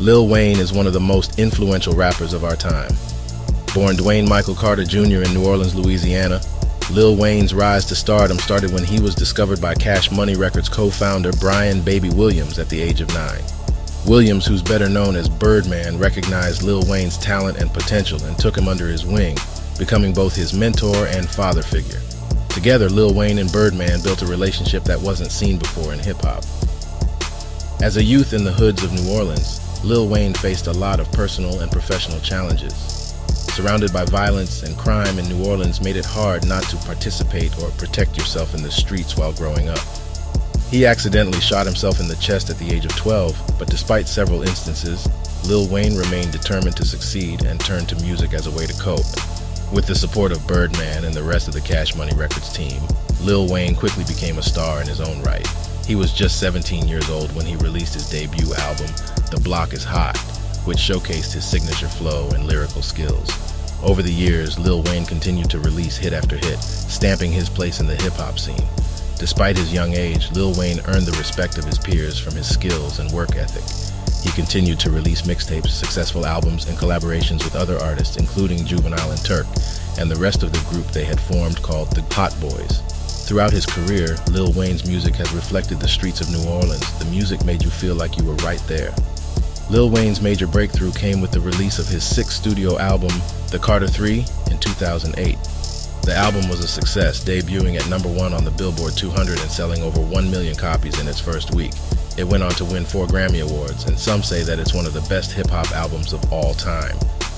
Lil Wayne is one of the most influential rappers of our time. Born Dwayne Michael Carter Jr. in New Orleans, Louisiana, Lil Wayne's rise to stardom started when he was discovered by Cash Money Records co-founder Bryan "Baby" Williams at the age of 9. Williams, who's better known as Birdman, recognized Lil Wayne's talent and potential and took him under his wing, becoming both his mentor and father figure. Together, Lil Wayne and Birdman built a relationship that wasn't seen before in hip-hop. As a youth in the hoods of New Orleans, Lil Wayne faced a lot of personal and professional challenges. Surrounded by violence and crime in New Orleans made it hard not to participate or protect yourself in the streets while growing up. He accidentally shot himself in the chest at the age of 12, but despite several instances, Lil Wayne remained determined to succeed and turned to music as a way to cope. With the support of Birdman and the rest of the Cash Money Records team, Lil Wayne quickly became a star in his own right. He was just 17 years old when he released his debut album, The Block Is Hot, which showcased his signature flow and lyrical skills. Over the years, Lil Wayne continued to release hit after hit, stamping his place in the hip-hop scene. Despite his young age, Lil Wayne earned the respect of his peers from his skills and work ethic. He continued to release mixtapes, successful albums, and collaborations with other artists, including Juvenile and Turk, and the rest of the group they had formed called the Hot Boys. Throughout his career, Lil Wayne's music has reflected the streets of New Orleans. The music made you feel like you were right there. Lil Wayne's major breakthrough came with the release of his 6th studio album, The Carter III, in 2008. The album was a success, debuting at #1 on the Billboard 200 and selling over 1 million copies in its first week. It went on to win 4 Grammy Awards, and some say that it's one of the best hip-hop albums of all time.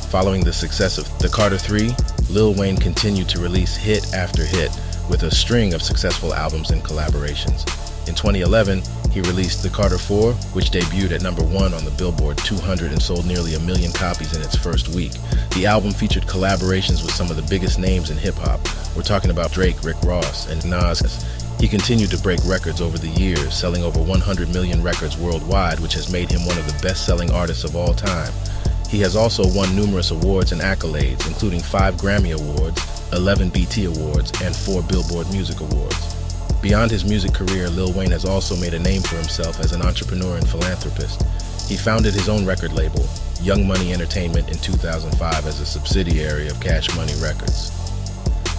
Following the success of The Carter III, Lil Wayne continued to release hit after hit, with a string of successful albums and collaborations. In 2011, he released The Carter IV, which debuted at #1 on the Billboard 200 and sold nearly 1 million copies in its first week. The album featured collaborations with some of the biggest names in hip-hop. We're talking about Drake, Rick Ross, and Nas. He continued to break records over the years, selling over 100 million records worldwide, which has made him one of the best-selling artists of all time. He has also won numerous awards and accolades, including 5 Grammy Awards, 11 BT Awards, and 4 Billboard Music Awards. Beyond his music career, Lil Wayne has also made a name for himself as an entrepreneur and philanthropist. He founded his own record label, Young Money Entertainment, in 2005 as a subsidiary of Cash Money Records.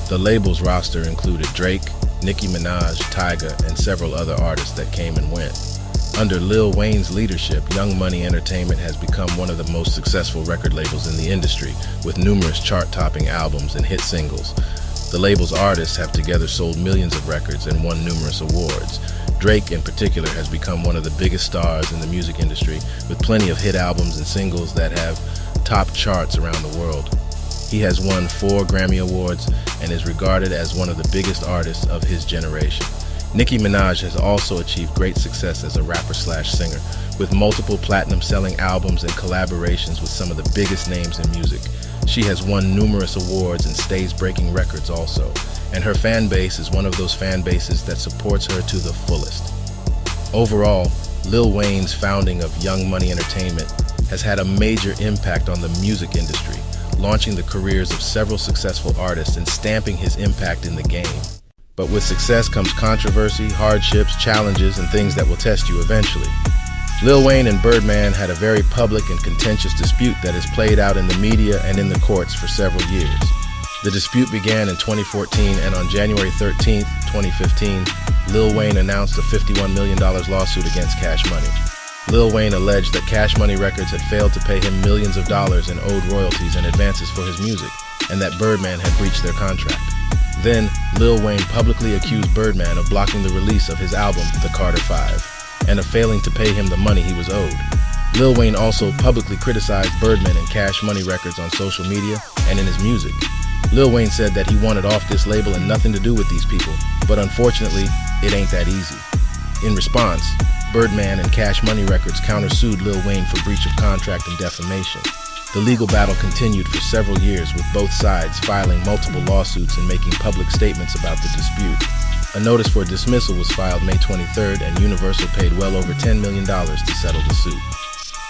The label's roster included Drake, Nicki Minaj, Tyga, and several other artists that came and went. Under Lil Wayne's leadership, Young Money Entertainment has become one of the most successful record labels in the industry, with numerous chart-topping albums and hit singles. The label's artists have together sold millions of records and won numerous awards. Drake, in particular, has become one of the biggest stars in the music industry, with plenty of hit albums and singles that have topped charts around the world. He has won 4 Grammy Awards and is regarded as one of the biggest artists of his generation. Nicki Minaj has also achieved great success as a rapper/singer, with multiple platinum-selling albums and collaborations with some of the biggest names in music. She has won numerous awards and stays breaking records also, and her fan base is one of those fan bases that supports her to the fullest. Overall, Lil Wayne's founding of Young Money Entertainment has had a major impact on the music industry, launching the careers of several successful artists and stamping his impact in the game. But with success comes controversy, hardships, challenges, and things that will test you eventually. Lil Wayne and Birdman had a very public and contentious dispute that has played out in the media and in the courts for several years. The dispute began in 2014, and on January 13, 2015, Lil Wayne announced a $51 million lawsuit against Cash Money. Lil Wayne alleged that Cash Money Records had failed to pay him millions of dollars in owed royalties and advances for his music, and that Birdman had breached their contract. Then, Lil Wayne publicly accused Birdman of blocking the release of his album, The Carter V, and of failing to pay him the money he was owed. Lil Wayne also publicly criticized Birdman and Cash Money Records on social media and in his music. Lil Wayne said that he wanted off this label and nothing to do with these people, but unfortunately, it ain't that easy. In response, Birdman and Cash Money Records countersued Lil Wayne for breach of contract and defamation. The legal battle continued for several years, with both sides filing multiple lawsuits and making public statements about the dispute. A notice for dismissal was filed May 23rd, and Universal paid well over $10 million to settle the suit.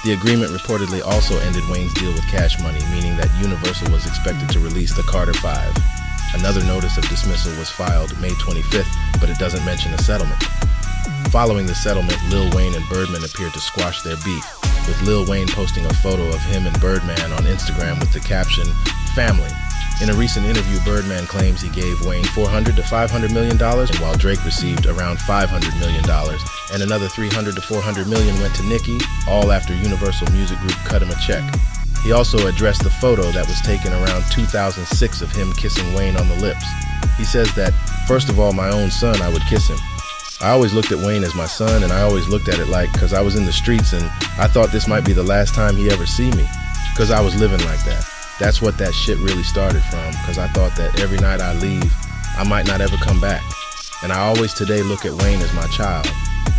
The agreement reportedly also ended Wayne's deal with Cash Money, meaning that Universal was expected to release The Carter V. Another notice of dismissal was filed May 25th, but it doesn't mention a settlement. Following the settlement, Lil Wayne and Birdman appeared to squash their beef. with Lil Wayne posting a photo of him and Birdman on Instagram with the caption, "Family." In a recent interview, Birdman claims he gave Wayne $400 to $500 million, while Drake received around $500 million, and another $300 to $400 million went to Nicki, all after Universal Music Group cut him a check. He also addressed the photo that was taken around 2006 of him kissing Wayne on the lips. He says that, "First of all, my own son, I would kiss him. I always looked at Wayne as my son, and I always looked at it like, cause I was in the streets and I thought this might be the last time he ever see me, cause I was living like that. That's what that shit really started from, cause I thought that every night I leave, I might not ever come back. And I always today look at Wayne as my child.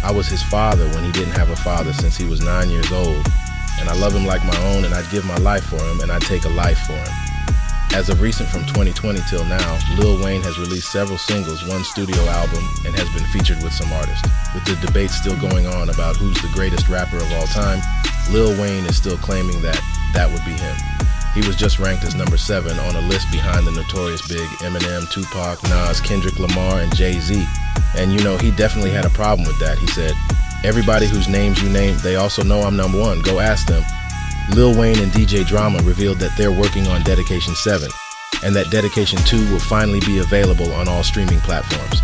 I was his father when he didn't have a father since he was 9 years old. And I love him like my own, and I'd give my life for him, and I'd take a life for him." As of recent, from 2020 till now, Lil Wayne has released several singles, one studio album, and has been featured with some artists. With the debate still going on about who's the greatest rapper of all time, Lil Wayne is still claiming that that would be him. He was just ranked as number 7 on a list behind the notorious big Eminem, Tupac, Nas, Kendrick Lamar, and Jay-Z. And you know, he definitely had a problem with that. He said, "Everybody whose names you name, they also know I'm number 1. Go ask them." Lil Wayne and DJ Drama revealed that they're working on Dedication 7, and that Dedication 2 will finally be available on all streaming platforms.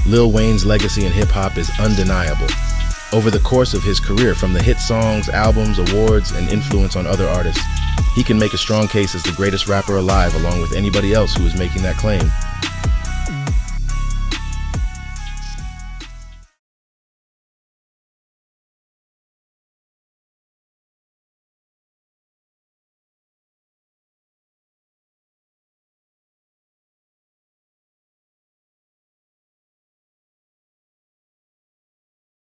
Lil Wayne's legacy in hip-hop is undeniable. Over the course of his career, from the hit songs, albums, awards, and influence on other artists, he can make a strong case as the greatest rapper alive along with anybody else who is making that claim.